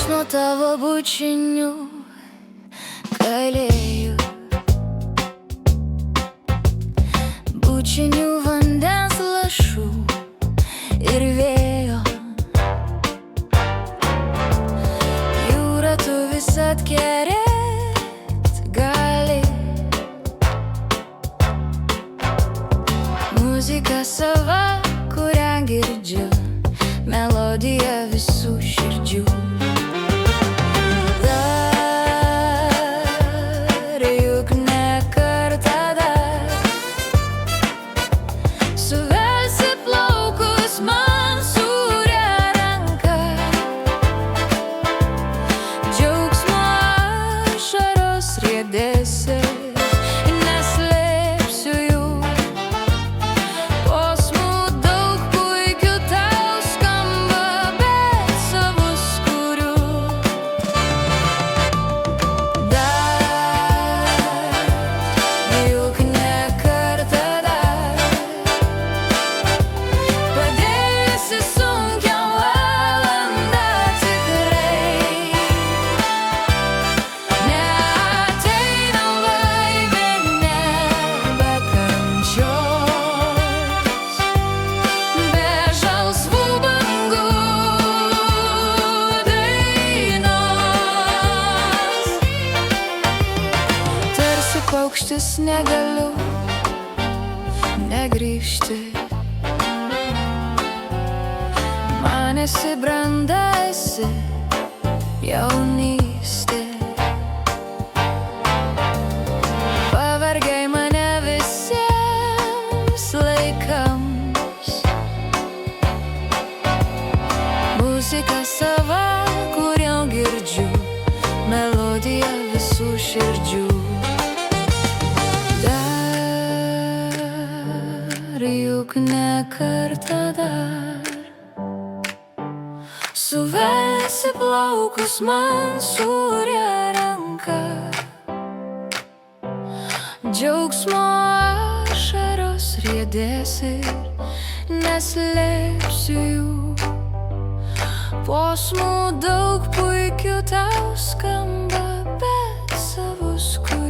nuo tavo bučinių kalėjau, bučinių vandens lašų ir vėjo. Jūra tu visad kerėt gali, muzika sava, kurią girdžiu, melodija visų širdžių. Dar juk ne kartą dar suvelsi plaukus man sūria ranka, džiaugsmo ašaros riedėsi, neslėpsiu jų. Posmų daug puikių tau skamba, bet savus kuriu. Dar juk ne kartą dar padėsi sunkią valandą tikrai. Neateina laimė nebe kančios, be žalsvų bangų dainos. Tarsi paukštis negaliu negrįžti, man esi branda, esi jaunystė. Pavargai mane visiems laikams, muzika sava, kurią girdžiu, melodija visų širdžių. Dar juk ne kartą dar suvelsi plaukus man sūria ranka, džiaugsmo ašaros riedėsi, neslėpsiu jų. Posmų daug puikių tau skamba, bet savus kuriu.